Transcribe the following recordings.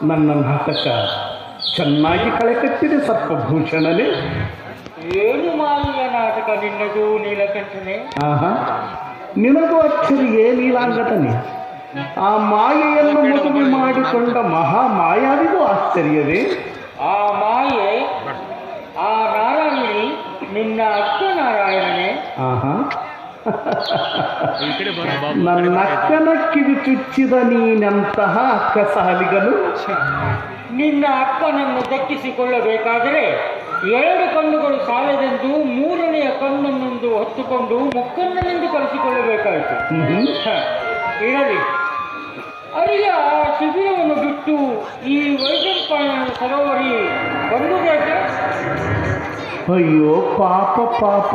ನನ್ನ ನಾಟಕ ಚೆನ್ನಾಗಿ ಕಳೆ ಕಟ್ಟಿದೆ ಸರ್ಪಭೂಷಣನೇ. ಏನು ಮಾಲಿಯ ನಾಟಕ ನಿನ್ನದು ನೀಲಕಂಠನೆ? ನಿನಗೂ ಅಚ್ಚರಿಗೆ ನೀಲಾಂಗತನೇ. ಆ ಮಾಯೆಯನ್ನು ಮದುವೆ ಮಾಡಿಕೊಂಡ ಮಹಾ ಮಾಯಾವಿಗೂ ಆಶ್ಚರ್ಯವೇ? ಆ ಮಾಯೆ ಆ ನಾರಾಯಣಿ ನಿನ್ನ ಅಕ್ಕ ನಾರಾಯಣನೇ. ನನ್ನ ಅಕ್ಕನ ಕಿವಿ ಚುಚ್ಚಿದ ನೀನಂತಹ ಅಕ್ಕ ಸಾಲಿಗನು. ನಿನ್ನ ಅಕ್ಕನನ್ನು ದಕ್ಕಿಸಿಕೊಳ್ಳಬೇಕಾದರೆ 2 ಕಣ್ಣುಗಳು ಸಾಲದೆಂದು 3ನೆಯ ಕಣ್ಣನ್ನೊಂದು ಹೊತ್ತುಕೊಂಡು ಮುಕ್ಕಣ್ಣನೆಂದು ಕರೆಸಿಕೊಳ್ಳಬೇಕಾಯಿತು. ಇರಲಿ, ಅರಿಯ ಶಿಬಿರವನ್ನು ಬಿಟ್ಟು ಈ ವೈಜಂಪಾಯನ ಸರೋವರಿ ಬಂದುದೇಕೆ? ಅಯ್ಯೋ ಪಾಪ ಪಾಪ,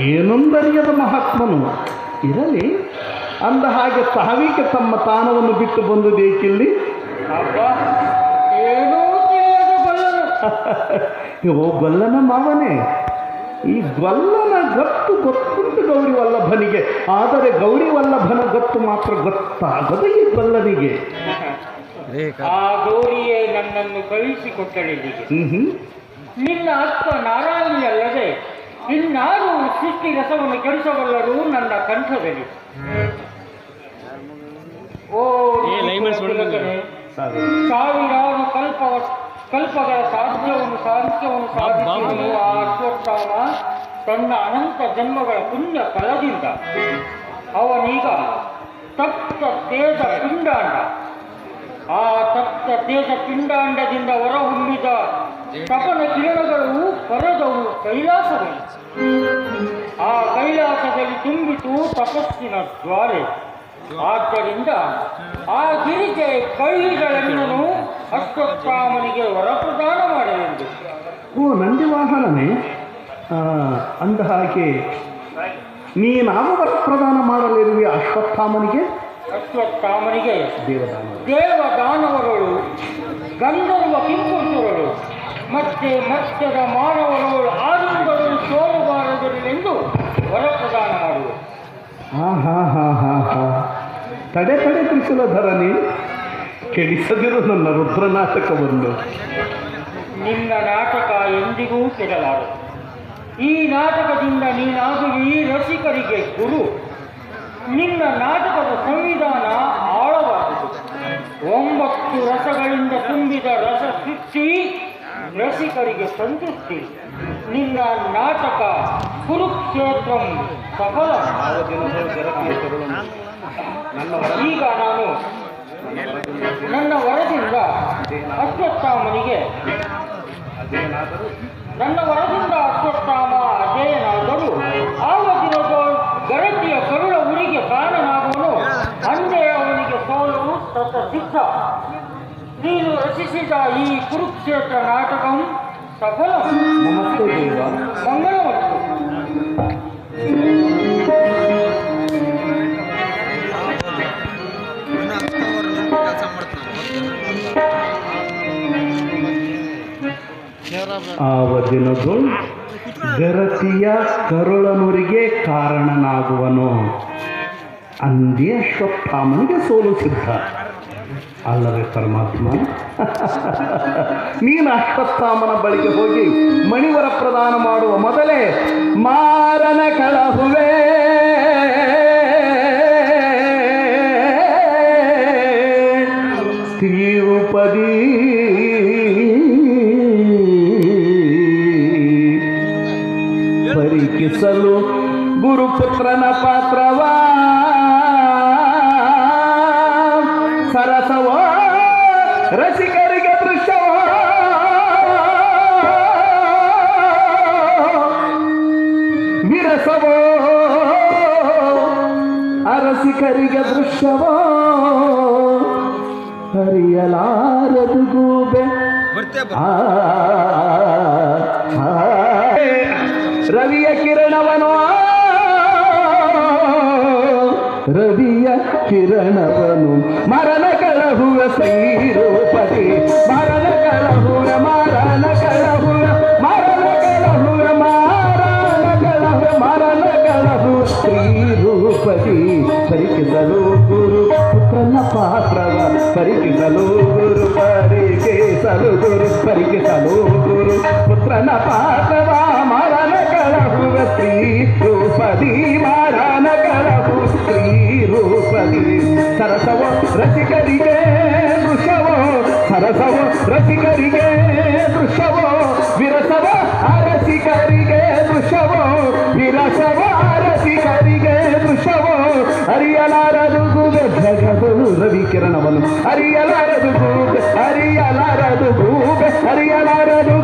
ಏನೊಂದರಿಯದ ಮಹಾತ್ಮನು. ಇರಲಿ, ಅಂದ ಹಾಗೆ ತಾವೀಕೆ ತಮ್ಮ ತಾನವನ್ನು ಬಿಟ್ಟು ಬಂದುದೇಕಿಲ್ಲಿ? ಅಬ್ಬ, ಏನೂ ತಿಳಿಯದ ಗೊಲ್ಲನು. ಓ ಗೊಲ್ಲನ ಮಾವನೇ, ಈ ಗೊಲ್ಲನ ಗತ್ತು ಗೊತ್ತುಂಟು ಗೌರಿ ವಲ್ಲಭನಿಗೆ, ಆದರೆ ಗೌರಿ ವಲ್ಲಭನ ಗತ್ತು ಮಾತ್ರ ಗೊತ್ತಾಗದು ಈ ಗೊಲ್ಲನಿಗೆ. ಆ ಗೌರಿಯೇ ನನ್ನನ್ನು ಕಳಿಸಿಕೊಟ್ಟಳಿಗೆ. ನಿನ್ನ ಅಕ್ಕ ನಾರಾಯಣಿಯಲ್ಲದೆ ಇನ್ನಾರು ಸೃಷ್ಟಿ ರಸವನ್ನು ಕೆಡಿಸಬಲ್ಲರು ನನ್ನ ಕಂಠದಲ್ಲಿ. ಓ ಸಾವಿರಾರು ಕಲ್ಪಗಳ ಸಾಂಖ್ಯವನ್ನು ಸಾಧಿಸಿದನು ಆ ಅಶ್ವತ್ಥಾಮ ತನ್ನ ಅನಂತ ಜನ್ಮಗಳ ಪುಣ್ಯ ಫಲದಿಂದ. ಅವನೀಗ ತಪ್ತ ತೇಜ ಪಿಂಡಾಂಡ, ಆ ತಪ್ತ ತೇಜ ಪಿಂಡಾಂಡದಿಂದ ಹೊರಹೊಮ್ಮಿದ ತಪನ ಕಿರಣಗಳು ಹೊರದವು ಕೈಲಾಸದಲ್ಲಿ. ಆ ಕೈಲಾಸದಲ್ಲಿ ತುಂಬಿತು ತಪಸ್ಸಿನ ಜ್ವಾಲೆ. ಆದ್ದರಿಂದ ಆ ಗಿರಿಗೆ ಕೈಗಳೆನ್ನನು ಅಶ್ವತ್ಥಾಮನಿಗೆ ವರಪ್ರದಾನ ಮಾಡಲೆಂದು. ಓ ನಂದಿ ವಾಹನನೇ, ಅಂದ ಹಾಗೆ ನೀನಾವ ವರಪ್ರದಾನ ಮಾಡಲಿರುವೆ ಅಶ್ವತ್ಥಾಮನಿಗೆ? ಅಶ್ವತ್ಥಾಮನಿಗೆ ದೇವದಾನವರುಗಳು, ಗಂಧರ್ವ ಕಿಂಪುರುಷರುಗಳು, ಮತ್ತೆ ಮತ್ಸ್ಯದ ಮಾನವರುಗಳು ಆನಂದಗಳು ಸೋಲಬಾರದರೆಂದು ವರಪ್ರದಾನ ಮಾಡುವರು. ತಡೆ ತ್ರಿಶೂಲಧರನೇ, ಕೆಡಿಸದಿರು ನನ್ನ ರುದ್ರ ನಾಟಕವನ್ನು. ನಿನ್ನ ನಾಟಕ ಎಂದಿಗೂ ಕೆಡಲಾರದು. ಈ ನಾಟಕದಿಂದ ನೀನಾಗುವಿ ರಸಿಕರಿಗೆ ಗುರು. ನಿನ್ನ ನಾಟಕದ ಸಂವಿಧಾನ ಆಳವಾದುದು. 9 ರಸಗಳಿಂದ ತುಂಬಿದ ರಸ ಸೃಷ್ಟಿ, ರಸಿಕರಿಗೆ ಸಂತೃಪ್ತಿ. ನಿನ್ನ ನಾಟಕ ಕುರುಕ್ಷೇತ್ರಂ ಸಫಲ. ಈಗ ನಾನು ನನ್ನ ವರದಿಂದ ಅಶ್ವತ್ಥಾಮನಿಗೆ ಅಜೇಯನಾದರೂ ಆವತ್ತಿನ ಗರತಿಯ ಕರುಳ ಉರಿಗೆ ಕಾರಣನಾಗುವನು. ಅಂದೇ ಅವನಿಗೆ ಸೋಲು ಸಿದ್ಧ. ನೀನು ರಚಿಸಿದ ಈ ಕುರುಕ್ಷೇತ್ರ ನಾಟಕಂ ಸಫಲ. ಮಂಗಳವತ್ತು. ಆವದಿನದು ಗರತಿಯ ಕರುಳನುರಿಗೆ ಕಾರಣನಾಗುವನು. ಅಂದೇ ಅಶ್ವತ್ಥಾಮನಿಗೆ ಸೋಲು ಸಿದ್ಧ ಅಲ್ಲವೇ ಪರಮಾತ್ಮ? ನೀನು ಅಶ್ವತ್ಥಾಮನ ಬಳಿಗೆ ಹೋಗಿ ಮಣಿವರ ಪ್ರದಾನ ಮಾಡುವ ಮೊದಲೇ ಮಾರನ ಕಳಹುವೆ ಶ್ರೀರೂಪದಿ ಪರೀಕ್ಷಿಸಲು ಗುರುಪುತ್ರನ ಪಾತ್ರವಾ ಸರಸವೋ ರಸಿಕರಿಗೆ ದೃಶ್ಯವೋ ವಿರಸವೋ ಅರಸಿಕರಿಗೆ ದೃಶ್ಯವೋ ಹರಿಯಲಾರದು ಗೂಬೆ ರವಿಯ ಕಿರಣವನೋ ರವಿಯ ಕಿರಣವನು ಮರಣ ಕಳಹುವ ಶ್ರೀರೂಪದಿ ಮರಣ ಕಳಹುವ ಮರಣ ಕಳಹುವ ಮರಣ ಕಳಹುವ ಮರಣ ಕಳಹುವ ಮರಣ ಕಳಹುವ ಶ್ರೀರೂಪದಿ ಪರಿಕಿಸಲು ಗುರು ಪುತ್ರನ ಪಾತ್ರವ ಪರಿಕಿಸಲು ಗುರು ಪುತ್ರನ ಪಾಠವ ಮರಣ ಕಳಹುವ ಸ್ತ್ರೀ ರೂಪದಿ ಮಾರಣ ಕಳಹು ಸ್ತ್ರೀ ರೂಪದಿ ಸರಸವೋ ರಸಿಕರಿಗೆ ದೃಶ್ಯವೋ ಸರಸವೋ ರಸಿಕರಿಗೆ ದೃಶ್ಯವೋ ವಿರಸವ ಅರಸಿಕರಿಗೆ ದೃಶ್ಯವೋ ವಿರಸವ ಅರಸಿಕರಿಗೆ ದೃಶ್ಯವೋ ಅರಿಯಲಾರದು ಗೂಬೆ ಜಗದಳು ರವಿ ಕಿರಣವನ್ನು ಅರಿಯಲಾರದು ಗೂಬೆ ಅರಿಯಲಾರದು